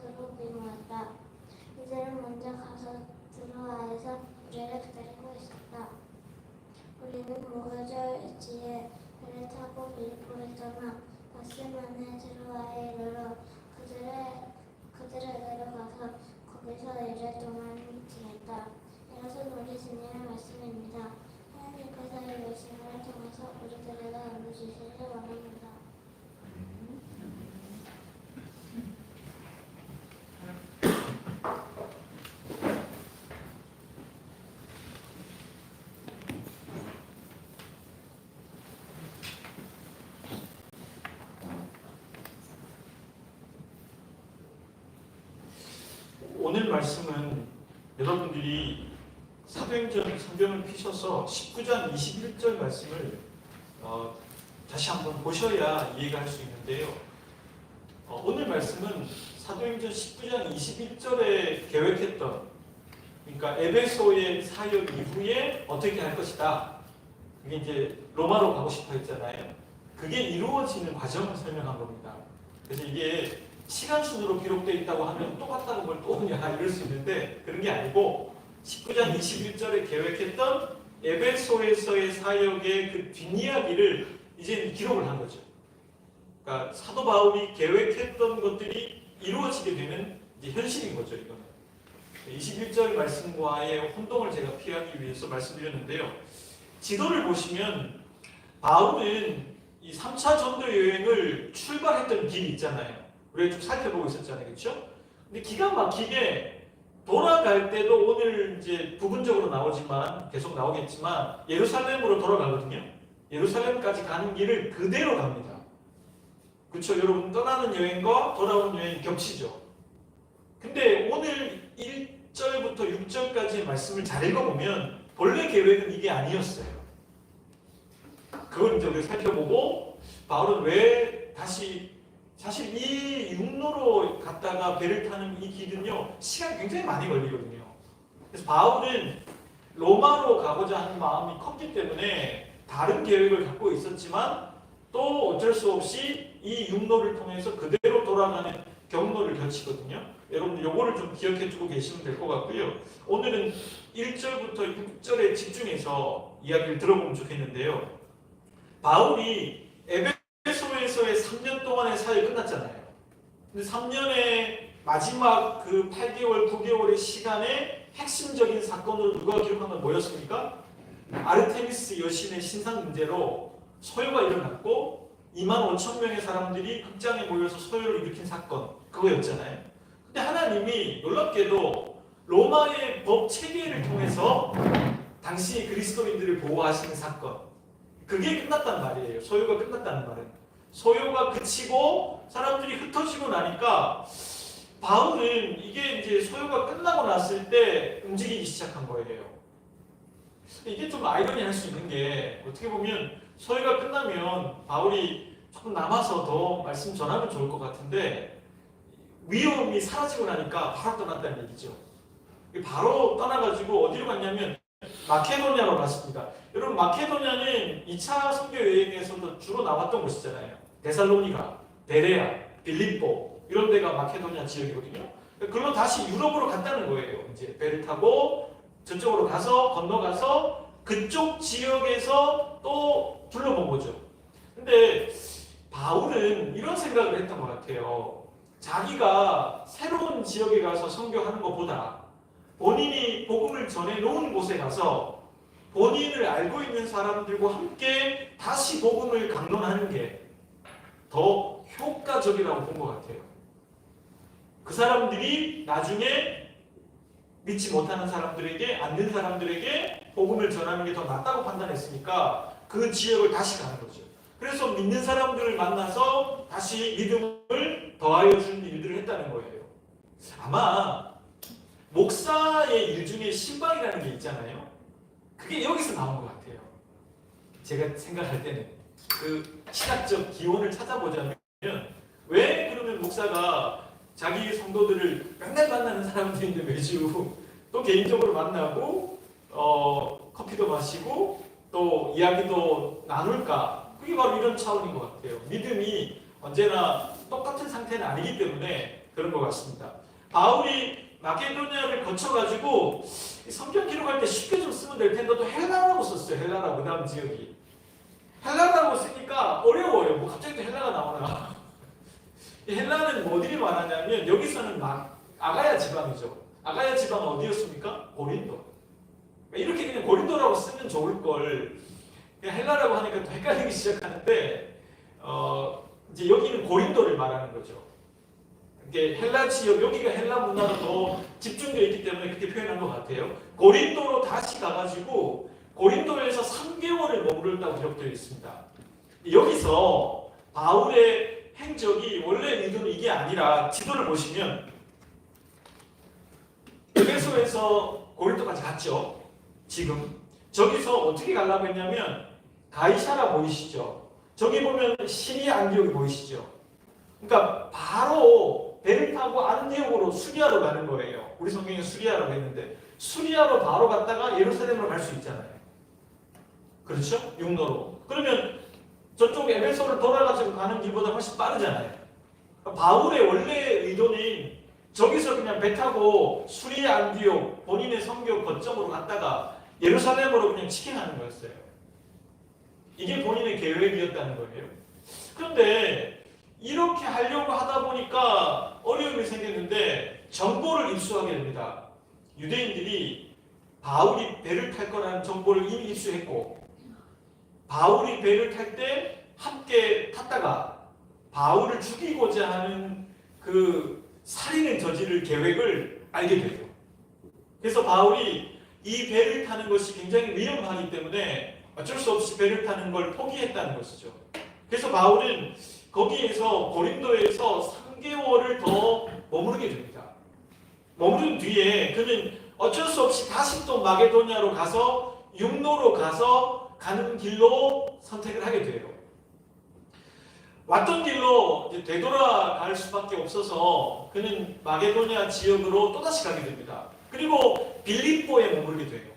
들어오기 모였다. 이들은 먼저 가서 드로아에서 우리를 기다리고 있었다. 우리는 목요일 일찍이 배를 타고 빌립보에 떠나 닷새만에 드로아에 이르러 그들에게로 가서 거기서 1일 동안 지냈다. 이것은 우리 주님의 말씀입니다. 하나님께서 이 말씀을 통해서 우리들에게 알려주시길 원합니다. 오늘 말씀은 여러분들이 사도행전 성경을 피셔서 19장 21절 말씀을 다시 한번 보셔야 이해가 할 수 있는데요. 오늘 말씀은 사도행전 19장 21절에 계획했던, 그러니까 에베소의 사역 이후에 어떻게 할 것이다. 그게 이제 로마로 가고 싶어 했잖아요. 그게 이루어지는 과정을 설명한 겁니다. 그래서 이게 시간 순으로 기록되어 있다고 하면 똑같다고 뭘 또 오냐 이럴 수 있는데 그런 게 아니고 19장 21절에 계획했던 에베소에서의 사역의 그 뒷이야기를 이제 기록을 한 거죠. 그러니까 사도 바울이 계획했던 것들이 이루어지게 되는 이제 현실인 거죠. 이거는 21절 말씀과의 혼동을 제가 피하기 위해서 말씀드렸는데요. 지도를 보시면 바울은 이 3차 전도 여행을 출발했던 길이 있잖아요. 우리가 쭉 살펴보고 있었잖아요. 그렇죠? 근데 기가 막히게 돌아갈 때도 오늘 이제 부분적으로 나오지만 계속 나오겠지만 예루살렘으로 돌아가거든요. 예루살렘까지 가는 길을 그대로 갑니다. 그렇죠? 여러분 떠나는 여행과 돌아오는 여행이 겹치죠. 근데 오늘 1절부터 6절까지의 말씀을 잘 읽어보면 본래 계획은 이게 아니었어요. 그걸 이제 우리가 살펴보고 바울은 왜 다시 사실 이 육로로 갔다가 배를 타는 이 길은요 시간이 굉장히 많이 걸리거든요. 그래서 바울은 로마로 가고자 하는 마음이 컸기 때문에 다른 계획을 갖고 있었지만 또 어쩔 수 없이 이 육로를 통해서 그대로 돌아가는 경로를 거치거든요. 여러분들 요거를 좀 기억해 두고 계시면 될 것 같고요. 오늘은 1절부터 6절에 집중해서 이야기를 들어보면 좋겠는데요. 바울이 에베소에서의 3년 동안의 사역이 끝났잖아요. 근데 3년의 마지막 그 8개월, 9개월의 시간에 핵심적인 사건으로 누가 기록한 건 뭐였습니까? 아르테미스 여신의 신상 문제로 소요가 일어났고 2만 5천 명의 사람들이 극장에 모여서 소요를 일으킨 사건, 그거였잖아요. 근데 하나님이 놀랍게도 로마의 법 체계를 통해서 당시 그리스도인들을 보호하시는 사건, 그게 끝났단 말이에요. 소요가 끝났다는 말은. 소요가 그치고 사람들이 흩어지고 나니까 바울은 이게 이제 소요가 끝나고 났을 때 움직이기 시작한 거예요. 이게 좀 아이러니할 수 있는 게 어떻게 보면 소요가 끝나면 바울이 조금 남아서 더 말씀 전하면 좋을 것 같은데 위험이 사라지고 나니까 바로 떠났다는 얘기죠. 바로 떠나가지고 어디로 갔냐면 마케도냐로 갔습니다. 여러분 마케도냐는 2차 선교 여행에서도 주로 나왔던 곳이잖아요. 데살로니가, 베레아, 빌립보 이런 데가 마케도냐 지역이거든요. 그걸로 다시 유럽으로 갔다는 거예요. 이제 배를 타고 저쪽으로 가서 건너가서 그쪽 지역에서 또 둘러본 거죠. 근데 바울은 이런 생각을 했던 것 같아요. 자기가 새로운 지역에 가서 선교하는 것보다 본인이 복음을 전해놓은 곳에 가서 본인을 알고 있는 사람들과 함께 다시 복음을 강론하는 게 더 효과적이라고 본 것 같아요. 그 사람들이 나중에 믿지 못하는 사람들에게, 안 된 사람들에게 복음을 전하는 게 더 낫다고 판단했으니까 그 지역을 다시 가는 거죠. 그래서 믿는 사람들을 만나서 다시 믿음을 더하여 주는 일들을 했다는 거예요. 아마 목사의 일 중에 신방이라는 게 있잖아요. 그게 여기서 나온 것 같아요. 제가 생각할 때는 그 신학적 기원을 찾아보자면 왜 그러면 목사가 자기 성도들을 맨날 만나는 사람들인데 매주 또 개인적으로 만나고 커피도 마시고 또 이야기도 나눌까? 그게 바로 이런 차원인 것 같아요. 믿음이 언제나 똑같은 상태는 아니기 때문에 그런 것 같습니다. 바울이 마케도니아를 거쳐가지고 성경 기록할 때 쉽게 좀 쓰면 될 텐데 또 헬라라고 썼어요. 헬라라고. 그 다음 지역이 헬라라고 쓰니까 어려워요. 뭐 갑자기 또 헬라가 나오나. 이 헬라는 어디를 말하냐면 여기서는 아가야 지방이죠. 아가야 지방은 어디였습니까? 고린도. 이렇게 그냥 고린도라고 쓰면 좋을 걸 그냥 헬라라고 하니까 또 헷갈리기 시작하는데 이제 여기는 고린도를 말하는 거죠. 이게 헬라 지역, 여기가 헬라 문화로 더 집중되어 있기 때문에 그렇게 표현한 것 같아요. 고린도로 다시 가가지고 고린도에서 3개월을 머무르다고 기록되어 있습니다. 여기서 바울의 행적이 원래 의도는 이게 아니라 지도를 보시면 에베소에서 고린도까지 갔죠. 지금 저기서 어떻게 가려고 했냐면 가이사라 보이시죠? 저기 보면 시리아 안디옥이 보이시죠? 그러니까 바로 배를 타고 안디옥으로 수리아로 가는 거예요. 우리 성경에 수리아라고 했는데 수리아로 바로 갔다가 예루살렘으로 갈 수 있잖아요. 그렇죠? 육로로. 그러면 저쪽 에베소를 돌아가지고 가는 길보다 훨씬 빠르잖아요. 바울의 원래 의도는 저기서 그냥 배 타고 수리아 안디옥 본인의 선교 거점으로 갔다가 예루살렘으로 그냥 직행하는 거였어요. 이게 본인의 계획이었다는 거예요. 그런데 이렇게 하려고 하다 보니까 어려움이 생겼는데 정보를 입수하게 됩니다. 유대인들이 바울이 배를 탈 거라는 정보를 이미 입수했고 바울이 배를 탈 때 함께 탔다가 바울을 죽이고자 하는 그 살인을 저지를 계획을 알게 돼요. 그래서 바울이 이 배를 타는 것이 굉장히 위험하기 때문에 어쩔 수 없이 배를 타는 걸 포기했다는 것이죠. 그래서 바울은 거기에서 고린도에서 3개월을 더 머무르게 됩니다. 머무른 뒤에 그는 어쩔 수 없이 다시 또 마게도니아로 가서 육로로 가서 가는 길로 선택을 하게 돼요. 왔던 길로 되돌아갈 수밖에 없어서 그는 마게도니아 지역으로 또다시 가게 됩니다. 그리고 빌립보에 머무르게 돼요.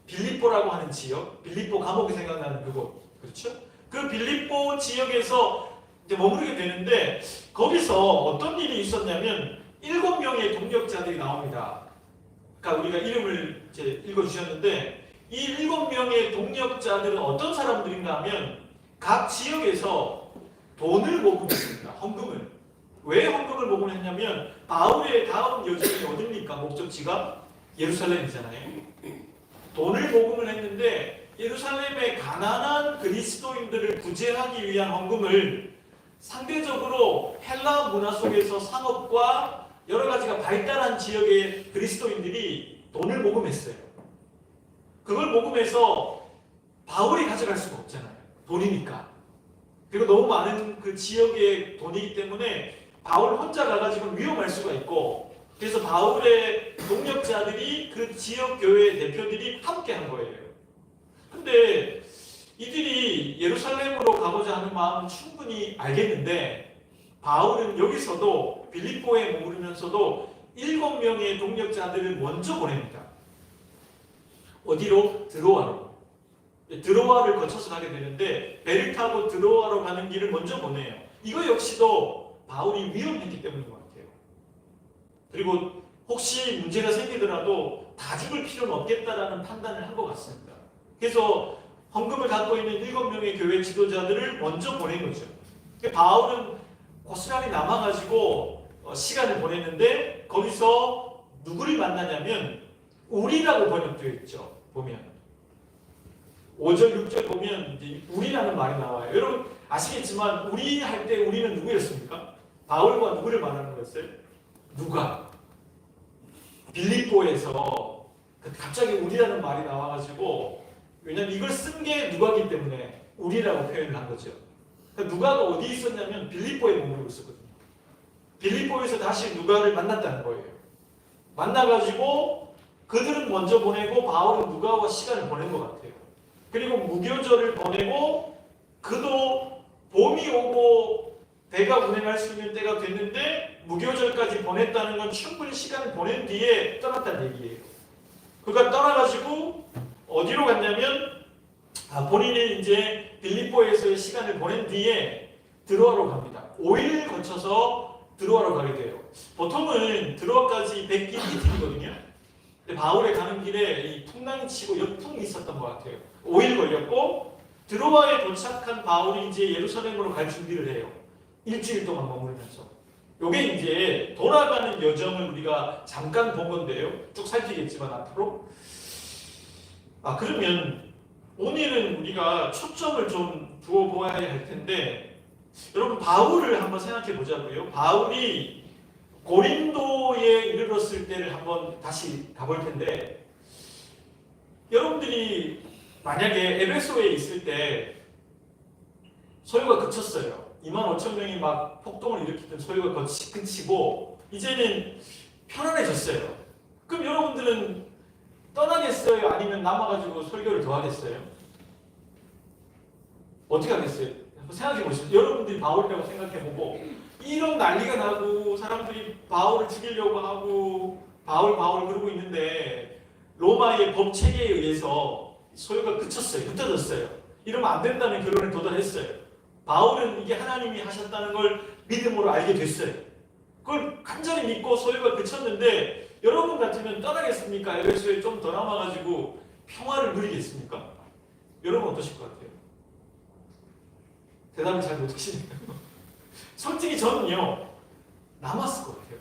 빌립보라고 하는 지역, 빌립보 감옥이 생각나는 그곳, 그렇죠? 그 빌립보 지역에서 이제 머무르게 되는데 거기서 어떤 일이 있었냐면 7명의 동력자들이 나옵니다. 그러니까 우리가 이름을 이제 읽어주셨는데 이 7명의 동력자들은 어떤 사람들인가 하면 각 지역에서 돈을 모금했습니다. 헌금을. 왜 헌금을 모금했냐면 바울의 다음 여정이 어딥니까? 목적지가 예루살렘이잖아요. 돈을 모금을 했는데 예루살렘의 가난한 그리스도인들을 구제하기 위한 헌금을 상대적으로 헬라 문화 속에서 상업과 여러 가지가 발달한 지역의 그리스도인들이 돈을 모금했어요. 그걸 모금해서 바울이 가져갈 수가 없잖아요. 돈이니까. 그리고 너무 많은 그 지역의 돈이기 때문에 바울 혼자 가가지고 위험할 수가 있고 그래서 바울의 동력자들이 그 지역 교회 대표들이 함께 한 거예요. 근데 이들이 예루살렘으로 가고자 하는 마음은 충분히 알겠는데 바울은 여기서도 빌립보에 머무르면서도 7명의 동력자들을 먼저 보냅니다. 어디로? 드로아로. 드로아를 거쳐서 가게 되는데 배를 타고 드로아로 가는 길을 먼저 보내요. 이거 역시도 바울이 위험했기 때문인 것 같아요. 그리고 혹시 문제가 생기더라도 다 죽을 필요는 없겠다라는 판단을 한 것 같습니다. 그래서 헌금을 갖고 있는 7명의 교회 지도자들을 먼저 보낸 거죠. 바울은 고스란히 남아가지고 시간을 보냈는데 거기서 누구를 만나냐면 우리라고 번역되어 있죠. 보면 5절, 6절 보면 우리라는 말이 나와요. 여러분 아시겠지만 우리 할 때 우리는 누구였습니까? 바울과 누구를 말하는 거였어요? 누가? 빌립보에서 갑자기 우리라는 말이 나와가지고 왜냐면 이걸 쓴 게 누가기 때문에 우리라고 표현을 한 거죠. 그러니까 누가가 어디 있었냐면 빌립보에 머무르고 있었거든요. 빌립보에서 다시 누가를 만났다는 거예요. 만나가지고 그들은 먼저 보내고 바울은 누가와 시간을 보낸 것 같아요. 그리고 무교절을 보내고 그도 봄이 오고 배가 운행할 수 있는 때가 됐는데 무교절까지 보냈다는 건 충분히 시간을 보낸 뒤에 떠났다는 얘기예요. 그러니까 떠나가지고 어디로 갔냐면 본인이 이제 빌립보에서의 시간을 보낸 뒤에 드로아로 갑니다. 5일을 거쳐서 드로아로 가게 돼요. 보통은 드로아까지 100길 이틀이거든요. 근데 바울에 가는 길에 이 풍랑이 치고 역풍이 있었던 것 같아요. 5일 걸렸고 드로아에 도착한 바울이 이제 예루살렘으로 갈 준비를 해요. 일주일 동안 머무르면서. 요게 이제 돌아가는 여정을 우리가 잠깐 본 건데요. 쭉 살피겠지만 앞으로. 그러면 오늘은 우리가 초점을 좀 두어 보아야 할 텐데, 여러분 바울을 한번 생각해 보자고요. 바울이 고린도에 이르렀을 때를 한번 다시 가볼 텐데, 여러분들이 만약에 에베소에 있을 때 소요가 그쳤어요. 25,000명이 막 폭동을 일으키던 소요가 그치고 이제는 편안해졌어요. 그럼 여러분들은 떠나겠어요? 아니면 남아가지고 설교를 더 하겠어요? 어떻게 하겠어요? 한번 생각해 보시죠. 여러분들이 바울이라고 생각해보고 이런 난리가 나고 사람들이 바울을 죽이려고 하고 바울 그러고 있는데 로마의 법 체계에 의해서 소요가 그쳤어요. 흩어졌어요. 이러면 안 된다는 결론에 도달했어요. 바울은 이게 하나님이 하셨다는 걸 믿음으로 알게 됐어요. 그걸 간절히 믿고 소요가 그쳤는데 여러분 같으면 떠나겠습니까? 에베소에 좀 더 남아가지고 평화를 누리겠습니까? 여러분 어떠실 것 같아요? 대답을 잘 못하시네요. 솔직히 저는요 남았을 것 같아요.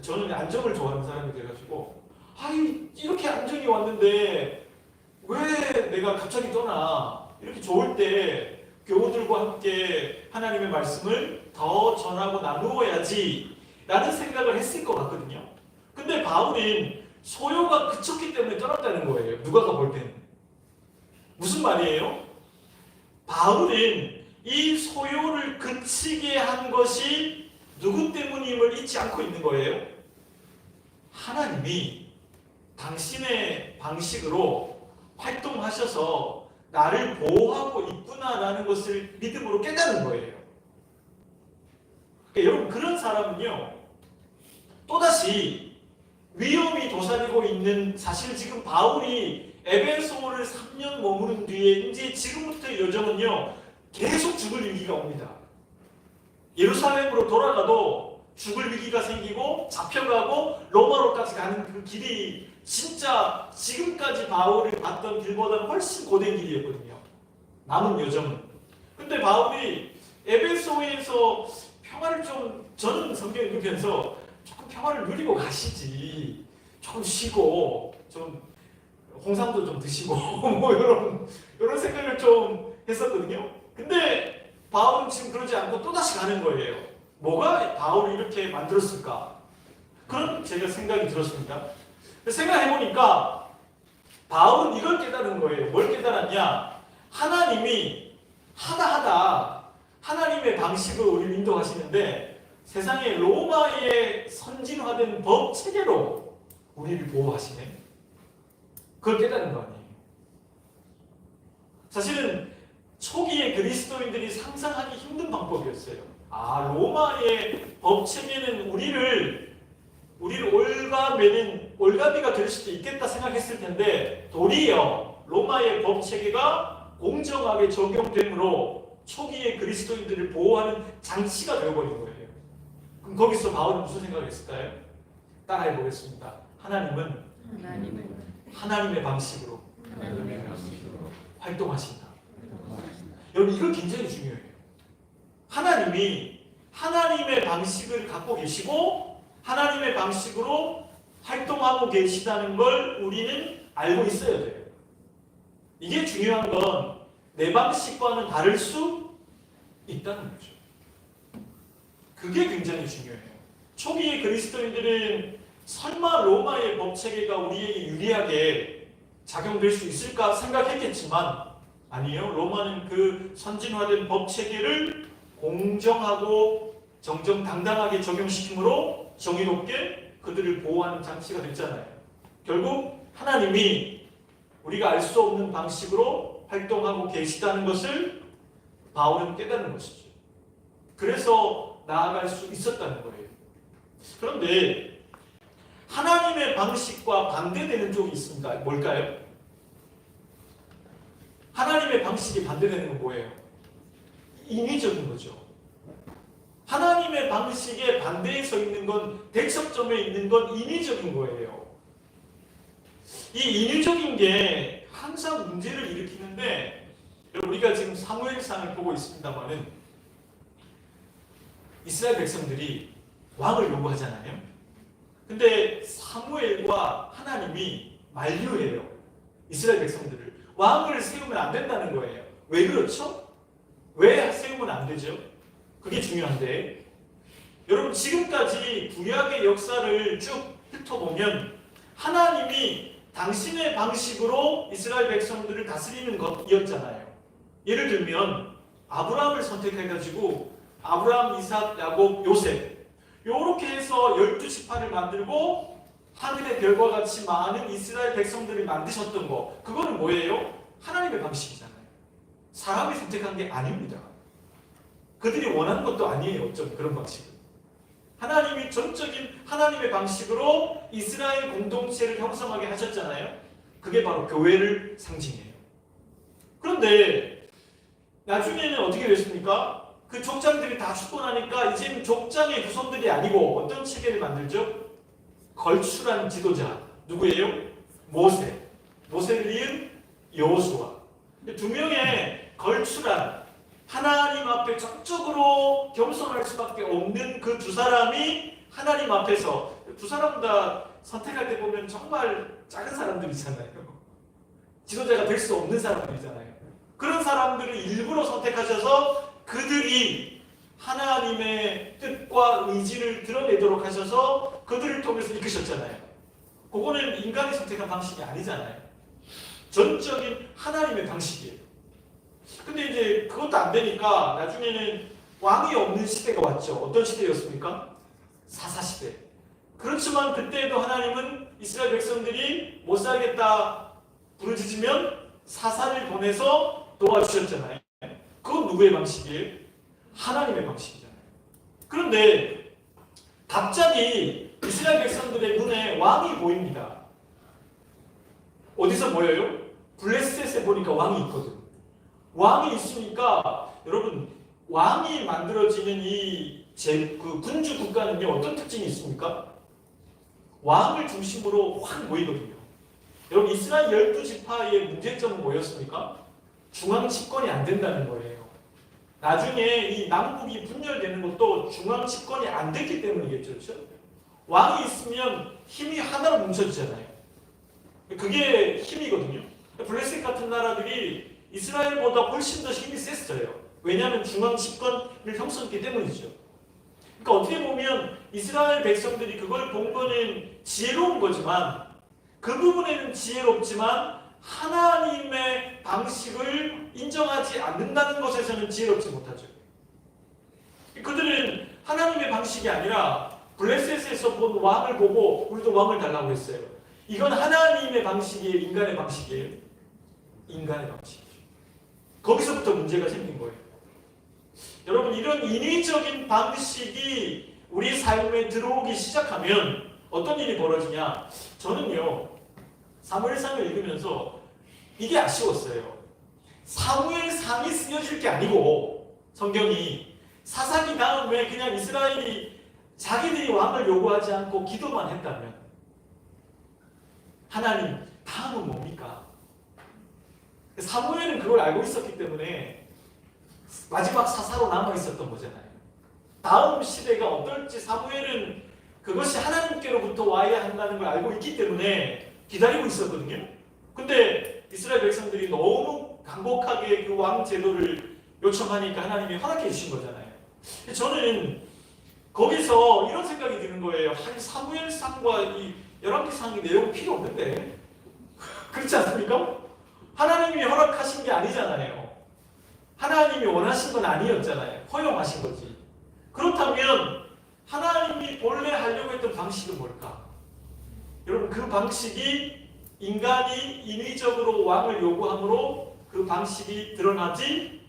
저는 안정을 좋아하는 사람이 돼가지고 이렇게 안정이 왔는데 왜 내가 갑자기 떠나? 이렇게 좋을 때 교우들과 함께 하나님의 말씀을 더 전하고 나누어야지 라는 생각을 했을 것 같거든요. 근데 바울은 소요가 그쳤기 때문에 떠났다는 거예요. 누가가 볼 때는. 무슨 말이에요? 바울은 이 소요를 그치게 한 것이 누구 때문임을 잊지 않고 있는 거예요. 하나님이 당신의 방식으로 활동하셔서 나를 보호하고 있구나라는 것을 믿음으로 깨닫는 거예요. 그러니까 여러분 그런 사람은요 또다시 위험이 도사리고 있는, 사실 지금 바울이 에베소를 3년 머무른 뒤에 이제 지금부터의 여정은요 계속 죽을 위기가 옵니다. 예루살렘으로 돌아가도 죽을 위기가 생기고 잡혀가고 로마로까지 가는 그 길이 진짜 지금까지 바울이 봤던 길보다는 훨씬 고된 길이었거든요. 남은 여정은. 근데 바울이 에베소에서 평화를 저는 성경을 읽으면서 조금 평화를 누리고 가시지. 조금 쉬고 좀 홍삼도 좀 드시고 뭐 이런 생각을 좀 했었거든요. 근데 바울은 지금 그러지 않고 또다시 가는 거예요. 뭐가 바울을 이렇게 만들었을까? 그런 제가 생각이 들었습니다. 생각해보니까 바울은 이걸 깨달은 거예요. 뭘 깨달았냐? 하나님이 하다 하나님의 방식으로 우리를 인도하시는데 세상에 로마의 선진화된 법 체계로 우리를 보호하시네. 그걸 깨달은 거 아니에요. 사실은 초기에 그리스도인들이 상상하기 힘든 방법이었어요. 로마의 법 체계는 우리를 올가미가 될 수도 있겠다 생각했을 텐데 도리어 로마의 법 체계가 공정하게 적용됨으로 초기에 그리스도인들을 보호하는 장치가 되어버린 거예요. 그럼 거기서 바울은 무슨 생각을 했을까요? 따라해 보겠습니다. 하나님은 하나님의 방식으로 활동하신다. 여러분 이거 굉장히 중요해요. 하나님이 하나님의 방식을 갖고 계시고 하나님의 방식으로 활동하고 계시다는 걸 우리는 알고 있어야 돼요. 이게 중요한 건 내 방식과는 다를 수 있다는 거죠. 그게 굉장히 중요해요. 초기의 그리스도인들은 설마 로마의 법체계가 우리에게 유리하게 작용될 수 있을까 생각했겠지만 아니에요. 로마는 그 선진화된 법체계를 공정하고 정정당당하게 적용시킴으로 정의롭게 그들을 보호하는 장치가 됐잖아요. 결국 하나님이 우리가 알 수 없는 방식으로 활동하고 계시다는 것을 바울은 깨닫는 것이죠. 그래서 나아갈 수 있었다는 거예요. 그런데 하나님의 방식과 반대되는 쪽이 있습니다. 뭘까요? 하나님의 방식이 반대되는 건 뭐예요? 인위적인 거죠. 하나님의 방식에 반대에 서 있는 건, 대척점에 있는 건 인위적인 거예요. 이 인위적인 게 항상 문제를 일으키는데, 우리가 지금 사무엘상을 보고 있습니다만은 이스라엘 백성들이 왕을 요구하잖아요. 근데 사무엘과 하나님이 만류해요. 이스라엘 백성들을. 왕을 세우면 안 된다는 거예요. 왜 그렇죠? 왜 세우면 안 되죠? 그게 중요한데, 여러분 지금까지 구약의 역사를 쭉 훑어보면 하나님이 당신의 방식으로 이스라엘 백성들을 다스리는 것이었잖아요. 예를 들면 아브라함을 선택해가지고 아브라함, 이삭, 야곱, 요셉 요렇게 해서 12지파를 만들고 하늘의 별과 같이 많은 이스라엘 백성들을 만드셨던 거, 그거는 뭐예요? 하나님의 방식이잖아요. 사람이 선택한 게 아닙니다. 그들이 원하는 것도 아니에요. 어쩌면 그런 방식은. 하나님이 전적인 하나님의 방식으로 이스라엘 공동체를 형성하게 하셨잖아요. 그게 바로 교회를 상징해요. 그런데 나중에는 어떻게 됐습니까? 그 족장들이 다 죽고 나니까 이제는 족장의 후손들이 아니고 어떤 체계를 만들죠? 걸출한 지도자. 누구예요? 모세. 모세를 이은 여호수아. 두 명의 걸출한, 하나님 앞에 적극적으로 겸손할 수밖에 없는 그 두 사람이 하나님 앞에서, 두 사람 다 선택할 때 보면 정말 작은 사람들이잖아요. 지도자가 될 수 없는 사람들이잖아요. 그런 사람들을 일부러 선택하셔서 그들이 하나님의 뜻과 의지를 드러내도록 하셔서 그들을 통해서 이끄셨잖아요. 그거는 인간이 선택한 방식이 아니잖아요. 전적인 하나님의 방식이에요. 근데 이제 그것도 안 되니까 나중에는 왕이 없는 시대가 왔죠. 어떤 시대였습니까? 사사시대. 그렇지만 그때에도 하나님은 이스라엘 백성들이 못 살겠다 부르짖으면 사사를 보내서 도와주셨잖아요. 그건 누구의 방식이에요? 하나님의 방식이잖아요. 그런데 갑자기 이스라엘 백성들의 눈에 왕이 보입니다. 어디서 보여요? 블레셋에 보니까 왕이 있거든. 왕이 있으니까 여러분, 왕이 만들어지는 그 군주 국가는요, 어떤 특징이 있습니까? 왕을 중심으로 확 모이거든요. 여러분, 이스라엘 12지파의 문제점은 뭐였습니까? 중앙 집권이 안 된다는 거예요. 나중에 이 남북이 분열되는 것도 중앙 집권이 안 됐기 때문이겠죠. 그렇죠? 왕이 있으면 힘이 하나로 뭉쳐지잖아요. 그게 힘이거든요. 블레셋 같은 나라들이 이스라엘보다 훨씬 더 힘이 셌어요. 왜냐하면 중앙 집권을 형성했기 때문이죠. 그러니까 어떻게 보면 이스라엘 백성들이 그걸 본 거는 지혜로운 거지만, 그 부분에는 지혜롭지만 하나님의 방식을 인정하지 않는다는 것에서는 지혜롭지 못하죠. 그들은 하나님의 방식이 아니라 블레셋에서 본 왕을 보고 우리도 왕을 달라고 했어요. 이건 하나님의 방식이에요? 인간의 방식이에요? 인간의 방식이죠. 거기서부터 문제가 생긴 거예요. 여러분, 이런 인위적인 방식이 우리 삶에 들어오기 시작하면 어떤 일이 벌어지냐? 저는요, 사무엘상을 읽으면서 이게 아쉬웠어요. 사무엘상이 쓰여질 게 아니고 성경이 사사기 다음에 그냥 이스라엘이 자기들이 왕을 요구하지 않고 기도만 했다면, 하나님 다음은 뭡니까? 사무엘은 그걸 알고 있었기 때문에 마지막 사사로 남아 있었던 거잖아요. 다음 시대가 어떨지 사무엘은 그것이 하나님께로부터 와야 한다는 걸 알고 있기 때문에 기다리고 있었거든요. 근데 이스라엘 백성들이 너무 강곡하게 그 왕 제도를 요청하니까 하나님이 허락해 주신 거잖아요. 저는 거기서 이런 생각이 드는 거예요. 사무엘상과 이 열왕기상의 내용은 필요 없는데, 그렇지 않습니까? 하나님이 허락하신 게 아니잖아요. 하나님이 원하신 건 아니었잖아요. 허용하신 거지. 그렇다면 하나님이 본래 하려고 했던 방식은 뭘까? 여러분, 그 방식이 인간이 인위적으로 왕을 요구함으로 그 방식이 드러나지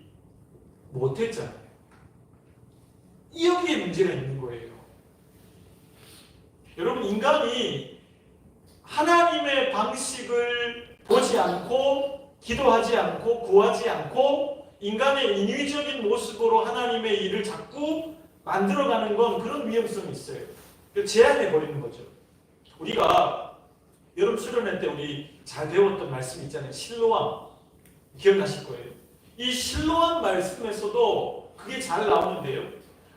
못했잖아요. 여기에 문제가 있는 거예요. 여러분, 인간이 하나님의 방식을 보지 않고 기도하지 않고 구하지 않고 인간의 인위적인 모습으로 하나님의 일을 자꾸 만들어가는 건 그런 위험성이 있어요. 제한해 버리는 거죠. 우리가 여름 수련회 때 우리 잘 배웠던 말씀 있잖아요. 실로암 기억나실 거예요. 이 실로암 말씀에서도 그게 잘 나오는데요.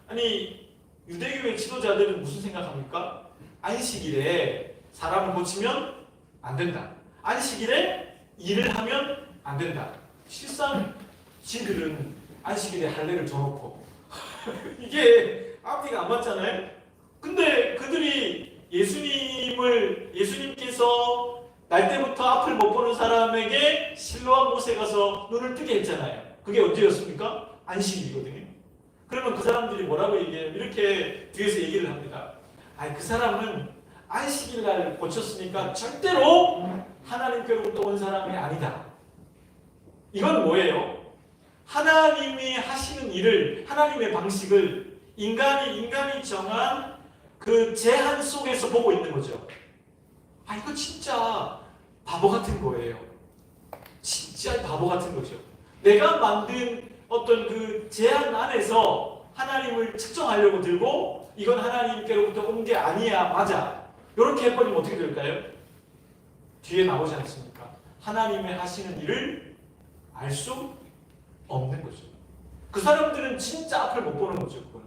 아니 유대교의 지도자들은 무슨 생각합니까? 안식일에 사람을 고치면 안 된다. 안식일에 일을 하면 안 된다. 실상 지들은 안식일에 할례를 줘놓고 이게 앞뒤가 안 맞잖아요. 근데 그들이 예수님께서 날 때부터 앞을 못 보는 사람에게 실로암 못에 가서 눈을 뜨게 했잖아요. 그게 언제였습니까? 안식일이거든요. 그러면 그 사람들이 뭐라고 얘기해요? 이렇게 뒤에서 얘기를 합니다. 아니 그 사람은 안식일 날 고쳤으니까 절대로 하나님께로부터 온 사람이 아니다. 이건 뭐예요? 하나님이 하시는 일을, 하나님의 방식을 인간이 정한 그 제한 속에서 보고 있는 거죠. 아 이거 진짜 바보 같은 거예요. 진짜 바보 같은 거죠. 내가 만든 어떤 그 제한 안에서 하나님을 측정하려고 들고 이건 하나님께로부터 온 게 아니야, 맞아. 이렇게 해버리면 어떻게 될까요? 뒤에 나오지 않습니까? 하나님의 하시는 일을 알 수 없는 거죠. 그 사람들은 진짜 앞을 못 보는 거죠. 그건.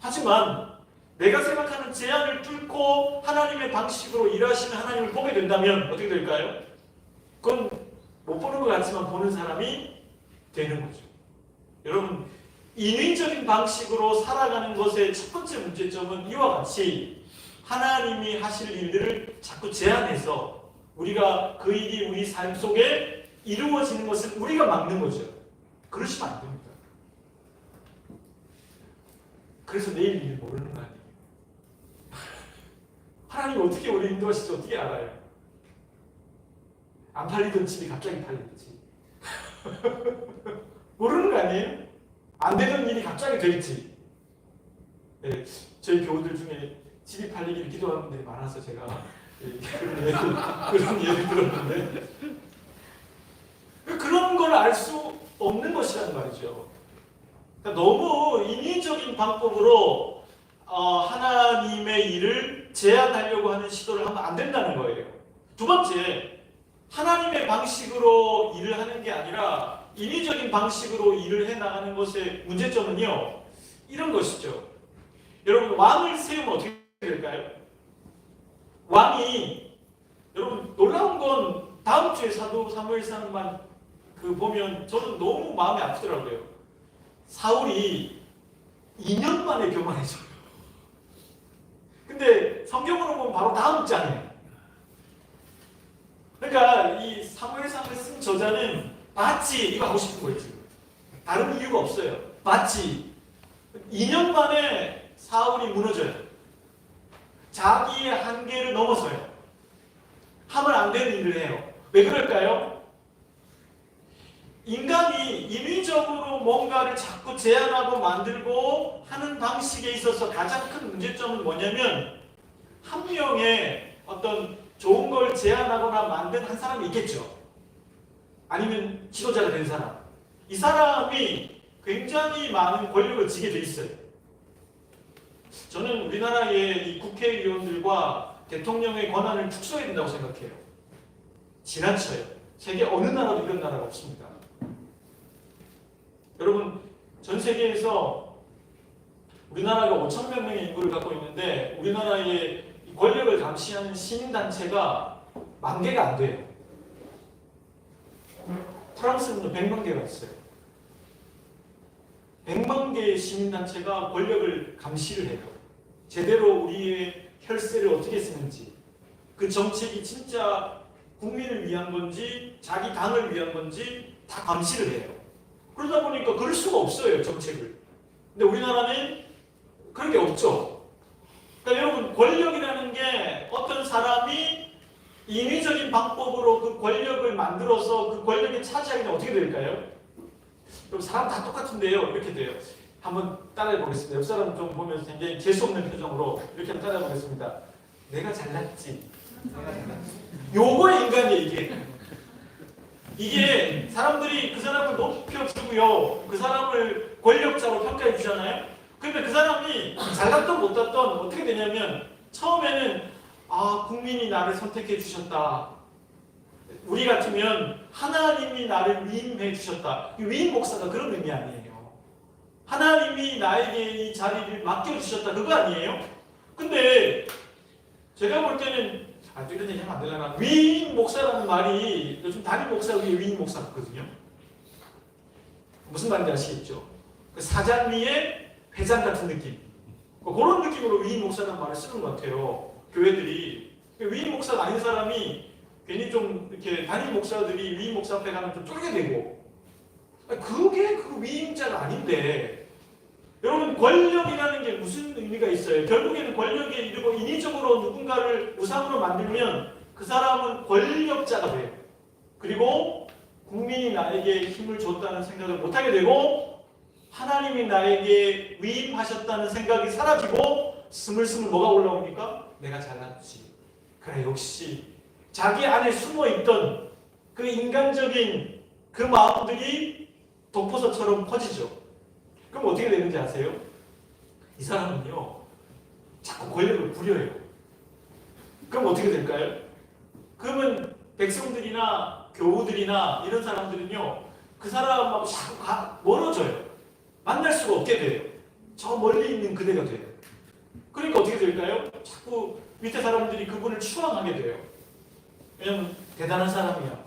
하지만 내가 생각하는 제한을 뚫고 하나님의 방식으로 일하시는 하나님을 보게 된다면 어떻게 될까요? 그건 못 보는 것 같지만 보는 사람이 되는 거죠. 여러분, 인위적인 방식으로 살아가는 것의 첫 번째 문제점은 이와 같이 하나님이 하실 일들을 자꾸 제한해서 우리가 그 일이 우리 삶 속에 이루어지는 것을 우리가 막는 거죠. 그러시면 안 됩니다. 그래서 내일 일 모르는 거 아니에요. 하나님이 어떻게 우리 인도하실지 어떻게 알아요? 안 팔리던 집이 갑자기 팔리겠지. 모르는 거 아니에요? 안 되던 일이 갑자기 되겠지. 네, 저희 교우들 중에 집이 팔리기를 기도하는 분들이 많아서 제가 그런 예를 들었는데 그런 걸 알 수 없는 것이란 말이죠. 그러니까 너무 인위적인 방법으로 하나님의 일을 제한하려고 하는 시도를 하면 안 된다는 거예요. 두 번째, 하나님의 방식으로 일을 하는 게 아니라 인위적인 방식으로 일을 해나가는 것의 문제점은요, 이런 것이죠. 여러분, 왕을 세우면 어떻게 될까요? 왕이, 여러분, 놀라운 건 다음 주에 사도 사무엘상만 보면 저는 너무 마음이 아프더라고요. 사울이 2년 만에 교만해져요. 근데 성경으로 보면 바로 다음 장이에요. 그러니까 이 사무엘상을 쓴 저자는 맞지 이거 하고 싶은 거예요. 지금 다른 이유가 없어요. 맞지 2년 만에 사울이 무너져요. 자기의 한계를 넘어서요. 하면 안 되는 일을 해요. 왜 그럴까요? 인간이 인위적으로 뭔가를 자꾸 제한하고 만들고 하는 방식에 있어서 가장 큰 문제점은 뭐냐면 한 명의 어떤 좋은 걸 제한하거나 만든 한 사람이 있겠죠. 아니면 지도자가 된 사람. 이 사람이 굉장히 많은 권력을 지게 돼 있어요. 저는 우리나라의 이 국회의원들과 대통령의 권한을 축소해야 된다고 생각해요. 지나쳐요. 세계 어느 나라도 이런 나라가 없습니다. 여러분, 전 세계에서 우리나라가 5,000명 명의 인구를 갖고 있는데 우리나라의 권력을 감시하는 시민단체가 10,000개가 안 돼요. 프랑스는 100만 개가 있어요. 100만 개의 시민단체가 권력을 감시를 해요. 제대로 우리의 혈세를 어떻게 쓰는지, 그 정책이 진짜 국민을 위한 건지 자기 당을 위한 건지 다 감시를 해요. 그러다 보니까 그럴 수가 없어요, 정책을. 근데 우리나라는 그런 게 없죠. 그러니까 여러분, 권력이라는 게 어떤 사람이 인위적인 방법으로 그 권력을 만들어서 그 권력에 차지하게 되면 어떻게 될까요? 그럼 사람 다 똑같은데요. 이렇게 돼요. 한번 따라해 보겠습니다. 옆 사람 좀 보면서 굉장히 재수없는 표정으로 이렇게 한번 따라해 보겠습니다. 내가 잘났지. 요거의 인간이에요, 이게. 이게 사람들이 그 사람을 높여주고요. 그 사람을 권력자로 평가해 주잖아요. 근데 그 사람이 잘났던 못났던 어떻게 되냐면 처음에는 국민이 나를 선택해 주셨다. 우리 같으면 하나님이 나를 위임해 주셨다. 위임 목사가 그런 의미 아니에요. 하나님이 나에게 이 자리를 맡겨주셨다. 그거 아니에요? 근데 제가 볼 때는 이런 얘기 하면 안 되려나. 위임 목사라는 말이 요즘 담임 목사 위에 위임 목사 같거든요. 무슨 말인지 아시겠죠? 그 사장리의 회장 같은 느낌. 그런 느낌으로 위임 목사라는 말을 쓰는 것 같아요. 교회들이. 위임 목사가 아닌 사람이 괜히 좀 이렇게 담임 목사들이 위임 목사 앞에 가면 좀 쫄게 되고. 그게 그 위임자가 아닌데. 여러분, 권력이라는 게 무슨 의미가 있어요? 결국에는 권력에 이르고 인위적으로 누군가를 우상으로 만들면 그 사람은 권력자가 돼요. 그리고 국민이 나에게 힘을 줬다는 생각을 못하게 되고 하나님이 나에게 위임하셨다는 생각이 사라지고 스물스물 뭐가 올라옵니까? 내가 잘났지. 그래, 역시 자기 안에 숨어있던 그 인간적인 그 마음들이 독버섯처럼 퍼지죠. 그럼 어떻게 되는지 아세요? 이 사람은요, 자꾸 권력을 부려요. 그럼 어떻게 될까요? 그러면 백성들이나 교우들이나 이런 사람들은요, 그 사람하고 자꾸 멀어져요. 만날 수가 없게 돼요. 저 멀리 있는 그대가 돼요. 그러니까 어떻게 될까요? 자꾸 밑에 사람들이 그분을 추앙하게 돼요. 왜냐면 대단한 사람이야.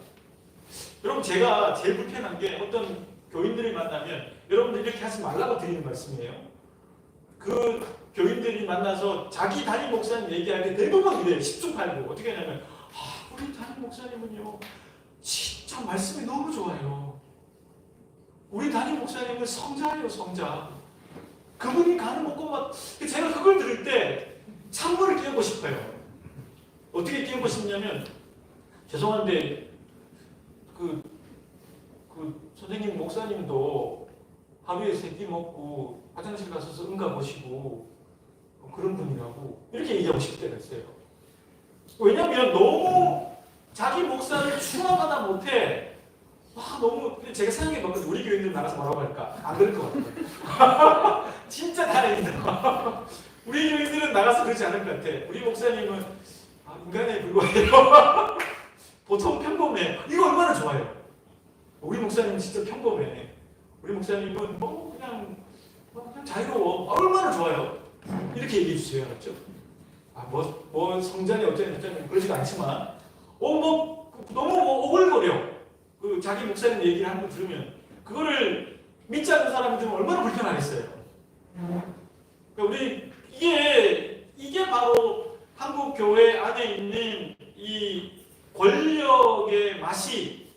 여러분, 제가 제일 불편한 게 어떤 교인들을 만나면 여러분들 이렇게 하지 말라고 드리는 말씀이에요. 그 교인들이 만나서 자기 담임 목사님 얘기할 때 대부분 이래요. 10중 8구. 어떻게 하냐면 우리 담임 목사님은요 진짜 말씀이 너무 좋아요. 우리 담임 목사님은 성자예요, 성자. 그분이 가는 곳곳마다 제가 그걸 들을 때 찬물을 끼얹고 싶어요. 어떻게 끼얹고 싶냐면 죄송한데 그 선생님 목사님도 하루에 3끼 먹고 화장실 가서 응가 보시고 그런 분이라고 이렇게 얘기하고 싶을 때가 있어요. 왜냐면 너무 자기 목사를 추앙하다 못해. 너무 제가 생각해봤거든요. 우리 교인들 나가서 뭐라고 할까? 안 그럴 것 같아요. 진짜 다행이다. 우리 교인들은 나가서 그러지 않을 것 같아. 우리 목사님은 인간에 불과해요. 보통 평범해. 이거 얼마나 좋아요. 우리 목사님은 진짜 평범해. 우리 목사님은 그냥 자유로워. 얼마나 좋아요. 이렇게 얘기해 주세요. 알았죠? 성장이 어쩌니 그러지도 않지만 너무 오글거려. 그 자기 목사님 얘기를 한 번 들으면 그거를 믿지 않는 사람들은 얼마나 불편하겠어요. 그러니까 이게 바로 한국 교회 안에 있는 이 권력의 맛이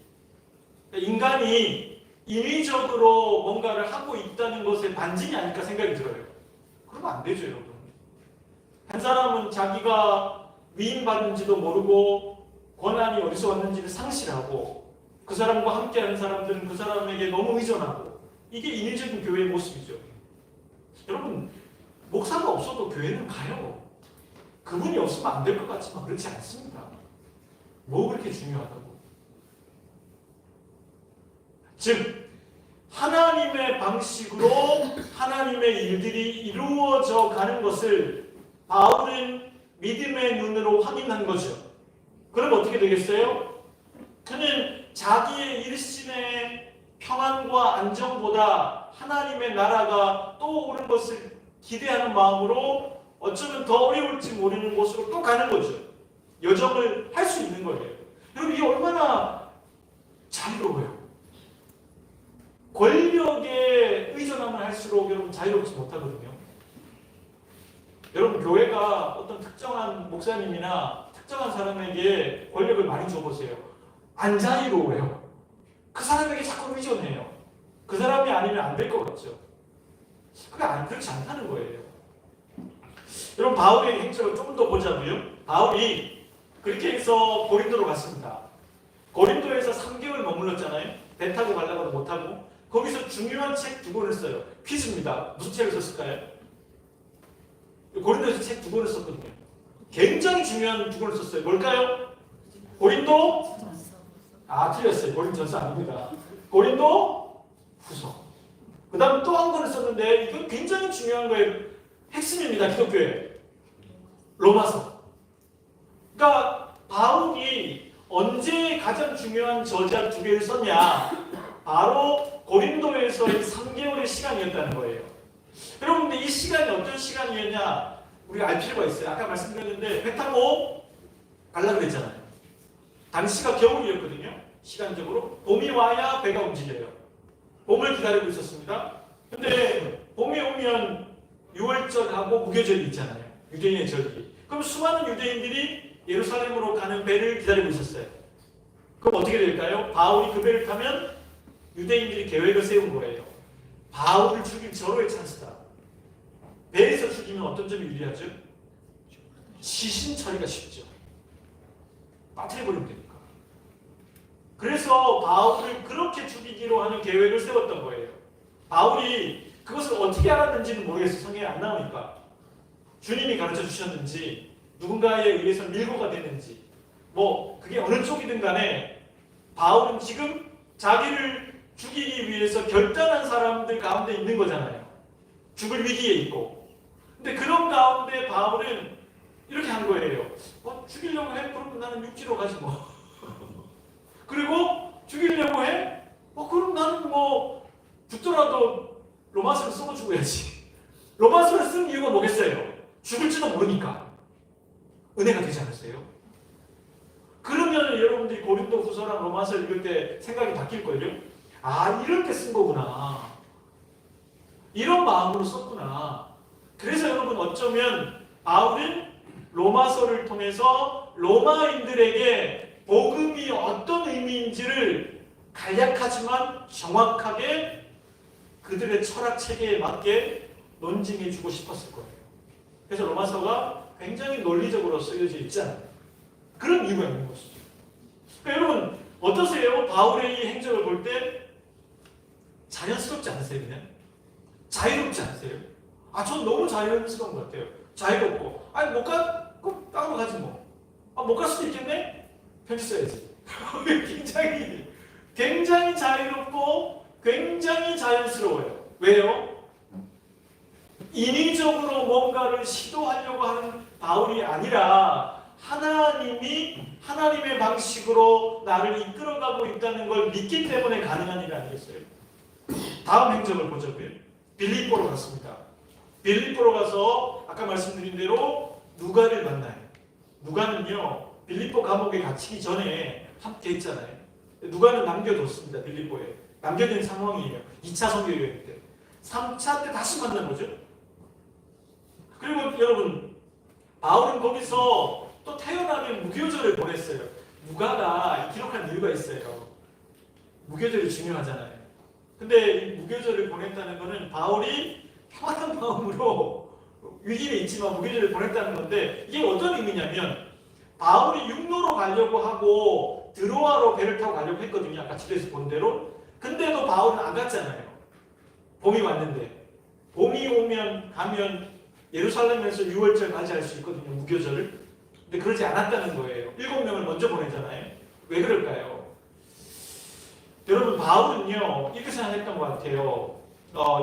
인간이 인위적으로 뭔가를 하고 있다는 것의 반증이 아닐까 생각이 들어요. 그러면 안 되죠, 여러분. 한 사람은 자기가 위임받는지도 모르고 권한이 어디서 왔는지를 상실하고 그 사람과 함께하는 사람들은 그 사람에게 너무 의존하고 이게 인위적인 교회의 모습이죠. 여러분, 목사가 없어도 교회는 가요. 그분이 없으면 안 될 것 같지만 그렇지 않습니다. 뭐 그렇게 중요하다고. 즉 하나님의 방식으로 하나님의 일들이 이루어져 가는 것을 바울은 믿음의 눈으로 확인한 거죠. 그럼 어떻게 되겠어요? 그는 자기의 일신의 평안과 안정보다 하나님의 나라가 또 오는 것을 기대하는 마음으로 어쩌면 더 어려울지 모르는 곳으로 또 가는 거죠. 여정을 할 수 있는 거예요. 여러분, 이게 얼마나 자유로워요. 권력에 의존하면 할수록 여러분 자유롭지 못하거든요. 여러분, 교회가 어떤 특정한 목사님이나 특정한 사람에게 권력을 많이 줘보세요. 안 자유로워요. 그 사람에게 자꾸 의존해요. 그 사람이 아니면 안 될 것 같죠. 그렇지 않다는 거예요. 여러분, 바울의 행적을 조금 더 보자고요. 바울이 그렇게 해서 고린도로 갔습니다. 고린도에서 3개월 머물렀잖아요. 배 타고 가려고도 못하고. 거기서 중요한 책 2권을 써요. 퀴즈입니다. 무슨 책을 썼을까요? 고린도에서 책 2권을 썼거든요. 굉장히 중요한 2권을 썼어요. 뭘까요? 고린도? 틀렸어요. 고린도전서 아닙니다. 고린도 후서. 그 다음 또 한 권을 썼는데 이건 굉장히 중요한 거예요. 핵심입니다. 기독교에. 로마서. 그러니까 바울이 언제 가장 중요한 저자 2개를 썼냐? 바로 고린도에서의 3개월의 시간이었다는 거예요. 여러분, 근데 이 시간이 어떤 시간이었냐? 우리가 알 필요가 있어요. 아까 말씀드렸는데 배 타고 가려고 그랬잖아요. 당시가 겨울이었거든요. 시간적으로. 봄이 와야 배가 움직여요. 봄을 기다리고 있었습니다. 근데 봄이 오면 유월절하고 무교절이 있잖아요. 유대인의 절기. 그럼 수많은 유대인들이 예루살렘으로 가는 배를 기다리고 있었어요. 그럼 어떻게 될까요? 바울이 그 배를 타면 유대인들이 계획을 세운 거예요. 바울을 죽일 절호의 찬스다. 배에서 죽이면 어떤 점이 유리하죠? 시신 처리가 쉽죠. 빠뜨려버리면 되니까. 그래서 바울을 그렇게 죽이기로 하는 계획을 세웠던 거예요. 바울이 그것을 어떻게 알았는지는 모르겠어요. 성경에 안 나오니까. 주님이 가르쳐 주셨는지, 누군가에 의해서 밀고가 됐는지, 뭐 그게 어느 쪽이든 간에 바울은 지금 자기를 죽이기 위해서 결단한 사람들 가운데 있는 거잖아요. 죽을 위기에 있고. 근데 그런 가운데 바울은 이렇게 한 거예요. 죽이려고 해? 그럼 나는 육지로 가지 뭐. 그리고 죽이려고 해? 그럼 나는 뭐 죽더라도 로마서를 쓰고 죽어야지. 로마서를 쓴 이유가 뭐겠어요? 죽을지도 모르니까. 은혜가 되지 않았어요? 그러면 여러분들이 고린도 후서랑 로마서 읽을 때 생각이 바뀔걸요? 아, 이럴 때 쓴 거구나. 이런 마음으로 썼구나. 그래서 여러분 어쩌면 바울은 로마서를 통해서 로마인들에게 복음이 어떤 의미인지를 간략하지만 정확하게 그들의 철학 체계에 맞게 논증해 주고 싶었을 거예요. 그래서 로마서가 굉장히 논리적으로 쓰여져 있잖아요. 그런 이유가 있는 것이죠. 그러니까 여러분 어떠세요? 바울의 이 행적을 볼 때 자연스럽지 않으세요? 그냥? 자유롭지 않으세요? 전 너무 자연스러운 것 같아요. 자유롭고 못 가? 그럼 따로 가지 뭐. 못 갈 수도 있겠네? 편지 써야지. 굉장히 자유롭고 굉장히 자연스러워요. 왜요? 인위적으로 뭔가를 시도하려고 하는 바울이 아니라 하나님의 방식으로 나를 이끌어가고 있다는 걸 믿기 때문에 가능한 일 아니겠어요? 다음 행적을 보죠. 빌립보로 갔습니다. 빌립보로 가서 아까 말씀드린 대로 누가를 만나요. 누가는요, 빌립보 감옥에 갇히기 전에 함께 했잖아요. 누가는 남겨뒀습니다. 빌립보에. 남겨진 상황이에요. 2차 선교 여행 때. 3차 때 다시 만난 거죠. 그리고 여러분, 바울은 거기서 또 태어나면 무교절을 보냈어요. 누가가 기록한 이유가 있어요. 무교절이 중요하잖아요. 근데 이 무교절을 보냈다는 것은 바울이 평안한 마음으로 위기에 있지만 무교절을 보냈다는 건데, 이게 어떤 의미냐면 바울이 육로로 가려고 하고 드로아로 배를 타고 가려고 했거든요. 아까 집에서 본 대로. 근데도 바울은 안 갔잖아요. 봄이 왔는데. 봄이 가면 예루살렘에서 유월절 맞이할 수 있거든요. 무교절을. 근데 그러지 않았다는 거예요. 7명을 먼저 보내잖아요. 왜 그럴까요? 여러분, 바울은요, 이렇게 생각했던 것 같아요.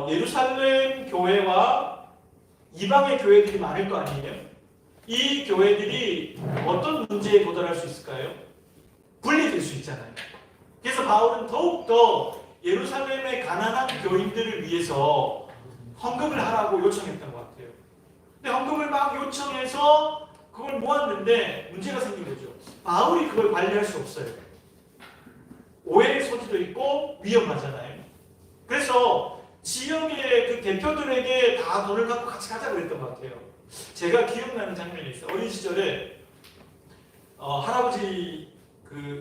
예루살렘 교회와 이방의 교회들이 많을 거 아니에요? 이 교회들이 어떤 문제에 도달할 수 있을까요? 분리될 수 있잖아요. 그래서 바울은 더욱더 예루살렘의 가난한 교인들을 위해서 헌금을 하라고 요청했던 것 같아요. 근데 헌금을 막 요청해서 그걸 모았는데 문제가 생긴 거죠. 바울이 그걸 관리할 수 없어요. 오해의 소지도 있고 위험하잖아요. 그래서 지역의 그 대표들에게 다 돈을 갖고 같이 가자고 그랬던 것 같아요. 제가 기억나는 장면이 있어요. 어린 시절에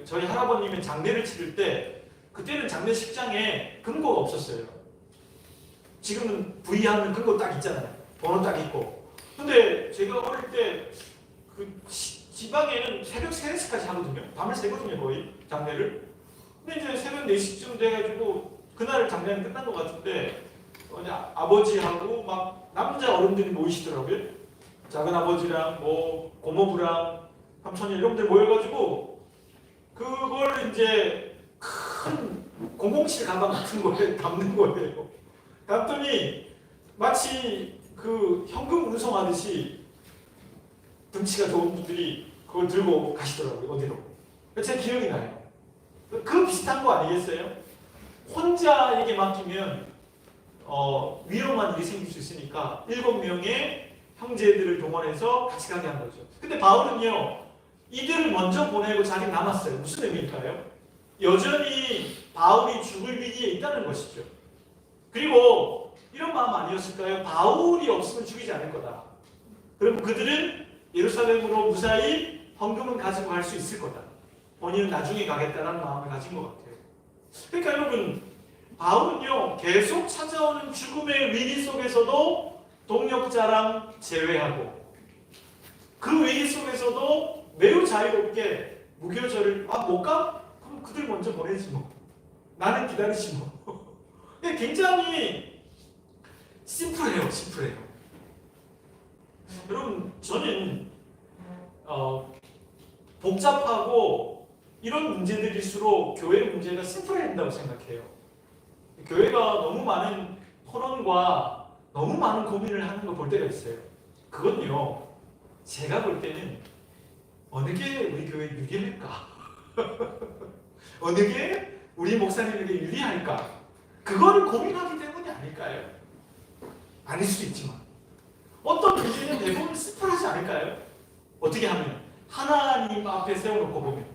저희 할아버님의 장례를 치를 때 그때는 장례식장에 금고가 없었어요. 지금은 V하면 금고 딱 있잖아요. 번호 딱 있고. 근데 제가 어릴 때 그 지방에는 새벽 3시까지 하거든요. 밤을 새거든요, 거의 장례를. 근데 이제 새벽 4시쯤 돼가지고 그날 장례는 끝난 것 같은데 아버지하고 막 남자 어른들이 모이시더라고요. 작은 아버지랑 뭐 고모부랑 삼촌이 이런 데 모여가지고 그걸 이제 큰 007 가방 같은 거에 담는 거예요. 갔더니 마치 그 현금 운송하듯이 등치가 좋은 분들이 그걸 들고 가시더라고요. 어디로. 제 기억이 나요. 그 비슷한 거 아니겠어요? 혼자에게 맡기면 위험한 일이 생길 수 있으니까 7명의 형제들을 동원해서 같이 가게 한 거죠. 근데 바울은요, 이들을 먼저 보내고 자기는 남았어요. 무슨 의미일까요? 여전히 바울이 죽을 위기에 있다는 것이죠. 그리고 이런 마음 아니었을까요? 바울이 없으면 죽이지 않을 거다. 그럼 그들은 예루살렘으로 무사히 헌금은 가지고 갈 수 있을 거다. 본인은 나중에 가겠다는 마음을 가진 것 같아요. 그러니까 여러분, 바울은요, 계속 찾아오는 죽음의 위기 속에서도 동력자랑 제외하고 그 위기 속에서도 매우 자유롭게 무교절을 못 가? 그럼 그들 먼저 보내지 뭐. 나는 기다리지 뭐. 굉장히 심플해요. 여러분, 저는 복잡하고 이런 문제들일수록 교회 문제가 심플해야 된다고 생각해요. 교회가 너무 많은 토론과 너무 많은 고민을 하는 거 볼 때가 있어요. 그건요, 제가 볼 때는 어느 게 우리 교회에 유리할까? 어느 게 우리 목사님에게 유리할까? 그거를 고민하기 때문이 아닐까요? 아닐 수도 있지만 어떤 문제는 대부분 심플하지 않을까요? 어떻게 하면? 하나님 앞에 세워놓고 보면,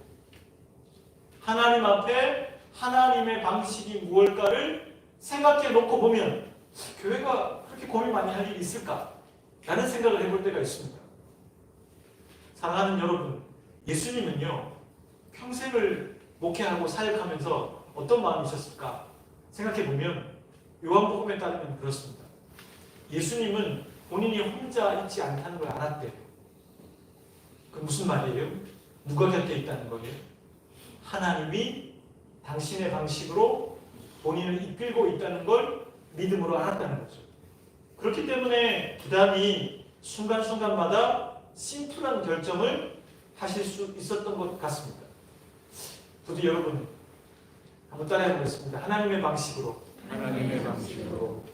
하나님 앞에 하나님의 방식이 무엇일까를 생각해 놓고 보면 교회가 그렇게 고민 많이 할 일이 있을까? 라는 생각을 해볼 때가 있습니다. 사랑하는 여러분, 예수님은요, 평생을 목회하고 사역하면서 어떤 마음이셨을까? 생각해 보면 요한복음에 따르면 그렇습니다. 예수님은 본인이 혼자 있지 않다는 걸 알았대요. 그 무슨 말이에요? 누가 곁에 있다는 거예요? 하나님이 당신의 방식으로 본인을 이끌고 있다는 걸 믿음으로 알았다는 거죠. 그렇기 때문에 부담이 순간순간마다 심플한 결정을 하실 수 있었던 것 같습니다. 부디 여러분 한번 따라해 보겠습니다. 하나님의 방식으로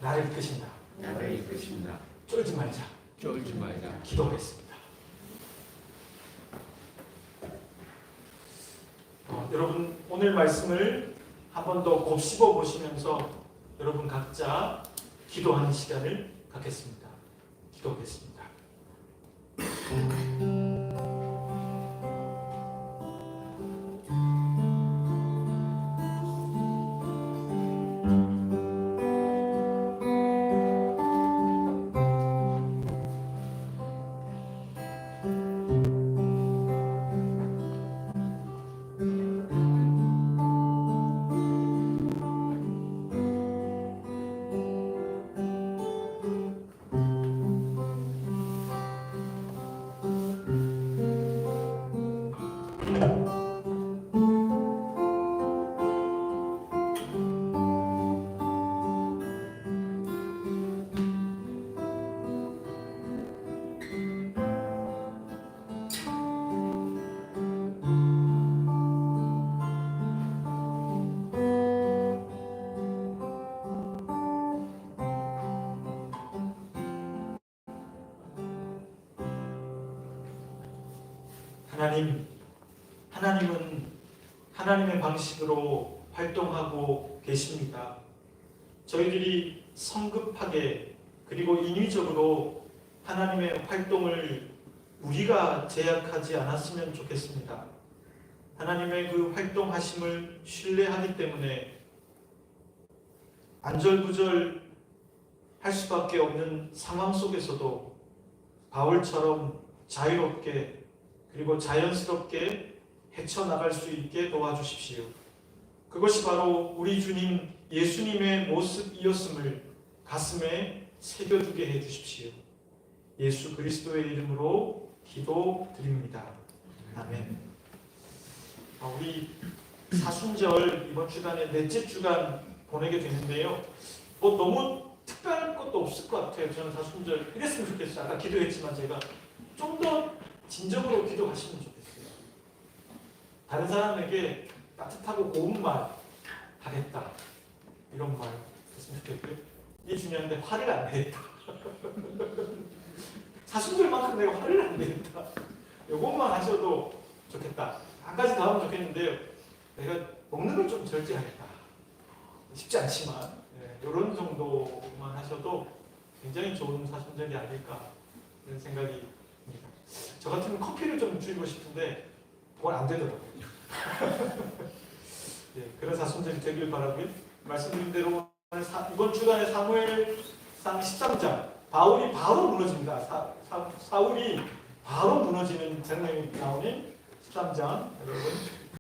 나를 이끄신다. 쫄지 말자. 기도하겠습니다. 여러분, 오늘 말씀을 한 번 더 곱씹어 보시면서 여러분 각자 기도하는 시간을 갖겠습니다. 기도하겠습니다. 하나님은 하나님의 방식으로 활동하고 계십니다. 저희들이 성급하게 그리고 인위적으로 하나님의 활동을 우리가 제약하지 않았으면 좋겠습니다. 하나님의 그 활동하심을 신뢰하기 때문에 안절부절 할 수밖에 없는 상황 속에서도 바울처럼 자유롭게 그리고 자연스럽게 헤쳐나갈 수 있게 도와주십시오. 그것이 바로 우리 주님 예수님의 모습이었음을 가슴에 새겨두게 해주십시오. 예수 그리스도의 이름으로 기도드립니다. 아멘. 우리 사순절 이번 주간에 넷째 주간 보내게 되는데요. 너무 특별한 것도 없을 것 같아요. 저는 사순절 이랬으면 좋겠어요. 아까 기도했지만 제가 좀 더 진정으로 기도하시면 좋겠어요. 다른 사람에게 따뜻하고 고운 말 하겠다. 이런 말 했으면 좋겠고요. 이게 중요한데 화를 안 내겠다. 사순절만큼 내가 화를 안 내겠다. 요것만 하셔도 좋겠다. 한 가지 더 하면 좋겠는데요. 내가 먹는 걸 좀 절제하겠다. 쉽지 않지만 이런 정도만 하셔도 굉장히 좋은 사순절이 아닐까 이런 생각이 듭니다. 저 같으면 커피를 좀 줄이고 싶은데 그건 안 되더라고요. 그런 사순절이 되길 바라고요. 말씀드린 대로 이번 주간에 사무엘상 13장 바울이 바로 무너집니다. 사울이 바로 무너지는 장면이 나오는 13장 여러분